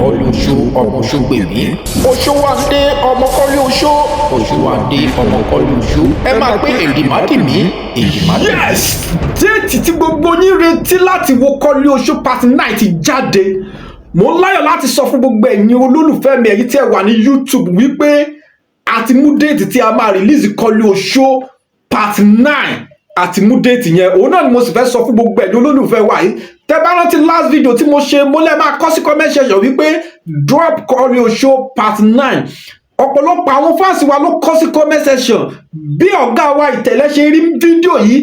KOLEOSO ọmọ Ṣógbèmí. Oṣówádé ọmọ KOLEOSO. Oṣówádé ọmọ KOLEOSO. Ẹ máa pé èdìmádìmí èdìmádìmí. Yes! Déètì tí gbogbo yín retí láti wo KOLEOSO part 9 ti jáde. Mo láyọ̀ láti sọ fún gbogbo ẹ̀yin olólùfẹ́ mi èyí tí ẹ wà ní YouTube wípé a ti mú déètì tí a máa release KOLEOSO part 9 àti mú déètì yẹn. Òun náà ni mo sì fẹ́ sọ fún gbogbo ẹ̀yin olólùfẹ́ wa yìí. Tẹ́ bá rántí last video tí mo ṣe mo lè máa kọ sí comment section wípé drop KOLEOSO part 9. Ọ̀pọ̀lọpọ̀ àwọn fans wa ló kọ sí comment section bí ọ̀gá wa Ìtẹ̀lẹ̀ ṣe rí fídíò yìí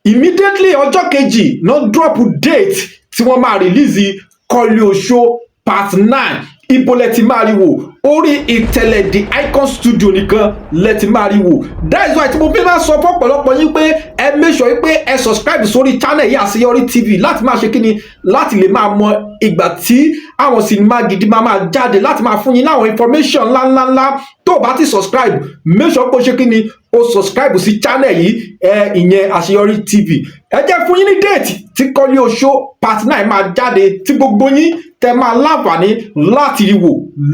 immediately ọjọ́ kejì no drop date tí wọ́n máa release KOLEOSO part 9. Ibo lẹ ti máa rí wò orí Ìtẹ̀lẹ̀ the icon studio nìkan lẹ ti máa rí wò. That is why tí mo fi máa sọ fún ọ̀pọ̀lọpọ̀ yín pé ẹ make sure pé ẹ subscribe sórí channel yìí Àṣeyọrí TV láti máa ṣe kíni láti lè máa mọ ìgbà tí àwọn sinimá gidi máa jáde láti máa fún yín láwọn information ńláńláńlá. Tó o bá ti subscribe make sure pé o ṣe kíni o subscribe sí channel yìí ìyẹn Àṣeyọrí TV. Ẹ jẹ́ fún yín ní déètì tí KOLEOSO part 9 máa jáde tí gbogbo yín tẹ́ máa láǹfààní láti rí wò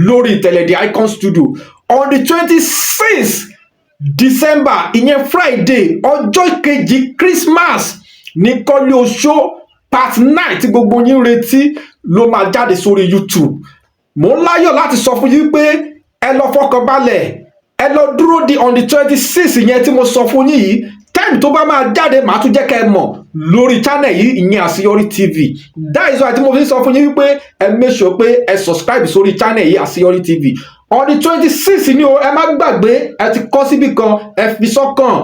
lórí Ìtẹ̀lẹ̀ the icon studio on the 26th December ìyẹn Friday ọjọ́ kejì Christmas ní KOLEOSO part 9 tí gbogbo yín retí ló máa jáde sórí YouTube. Mo ń láyọ̀ láti sọ fún yín pé ẹ lọ fọkàn balẹ̀ ẹ lọ dúró di on the 26th yẹn tí mo sọ fún yín yìí time tó bá máa jáde màá tún jẹ́ kẹ́ ẹ mọ̀ lórí channel yìí ìyẹn Àṣeyọrí TV. That is why tí mo fi sọ fún yín wípé ẹ make sure pé ẹ subscribe sórí channel yìí Àṣeyọrí TV. On the 26th ni o ẹ má gbàgbé ẹ ti kọ síbì kan ẹ fi sọ́kàn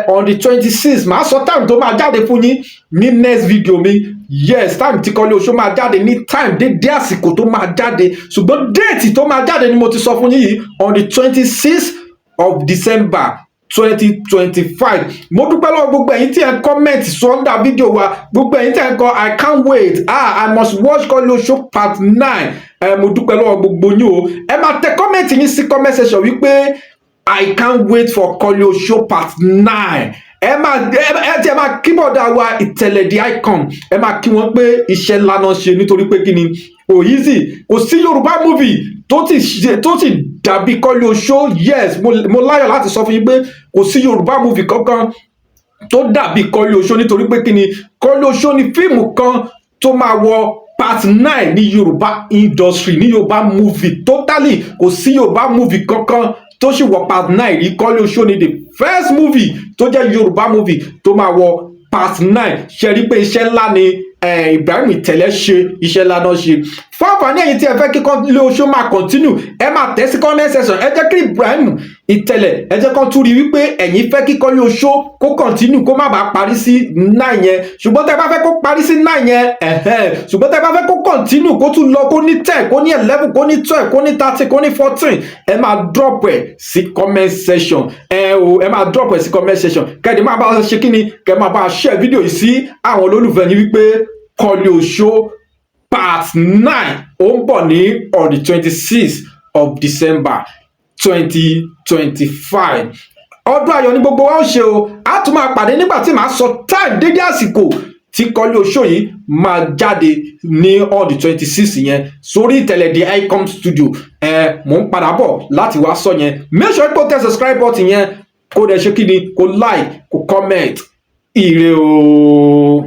on the 26th màá sọ time tó máa jáde fún yín ní next video mi. Yes, time tí KOLEOSO máa jáde ní time dédé àsìkò tó máa jáde ṣùgbọ́n déètì tó máa jáde ni mo ti sọ fún yín yìí on the 26th of December 2025. Mo dúpẹ́ lọ́wọ́ gbogbo ẹ̀yin tí ẹ ń comment under video wa gbogbo ẹ̀yin tí ẹ ń kọ I can't wait I must watch KOLEOSO part 9. Mo dúpẹ́ lọ́wọ́ gbogbo yín o ẹ máa tẹ comment yín sí comment section wípé I can't wait for KOLEOSO part 9. ẹ máa kí bọ̀dá wa Ìtẹ̀lẹ̀ the icon ẹ máa kí wọn pé iṣẹ́ ńlá náà ṣe nítorí pé kí ni kò easy kò sí Yorùbá movie tó ti dàbí KOLEOSO. Yes, mo láyọ̀ láti sọ fún yín pé kò sí Yorùbá movie kankan tó dàbí KOLEOSO nítorí pé kí ni KOLEOSO ni fíìmù kan tó máa wọ part 9 ní Yorùbá industry ní Yorùbá movie totally kò sí Yorùbá movie kankan tó sì wọ part 9 rí. KOLEOSO ni the first movie tó jẹ́ Yorùbá movie tó máa wọ part 9. ṣe rí pé iṣẹ́ ńlá ni Ibrahim Ìtẹ̀lẹ̀ ṣe iṣẹ́ ńlá náà ṣe. Fún àǹfààní ẹ̀yin tí ẹ fẹ́ kí KOLEOSO máa continue ẹ máa tẹ̀ sí comment section ẹ jẹ́ kí Ibrahim Ìtẹ̀lẹ̀ ẹ jẹ́ kán tún rí wípé ẹ̀yin fẹ́ kí KOLEOSO kó continue kó má bàa parí sí 9 yẹn ṣùgbọ́n tẹ́ bá fẹ́ kó parí sí 9 yẹn ṣùgbọ́n tẹ́ bá fẹ́ kó continue kó tún lọ kó ní 10 kó ní 11 kó ní 12 kó ní 13 kó ní 14 ẹ máa drop ẹ̀ sí comment section ẹ máa drop ẹ̀ sí comment section kẹ́ẹ̀dẹ̀ máa bá ṣe kí ni kẹ́ẹ̀ máa bá share fídíò yìí sí àwọn olólùfẹ́ yín wípé KOLEOSO part 9 ó ń bọ̀ ní on the 26th of December 2025. Ọdún ayọ̀ ní gbogbo wa ó ṣe o a tún máa pàdé nígbà tí màá sọ time dédé àsìkò tí KOLEOSO yìí máa jáde ní on the 26th yẹn sórí Ìtẹ̀lẹ̀ the icon studio. Mò ń padà bọ̀ láti wá sọ yẹn make sure pé o tẹ subscribe button yẹn kó dẹ̀ ṣe kí ni kó like kó comment ire o.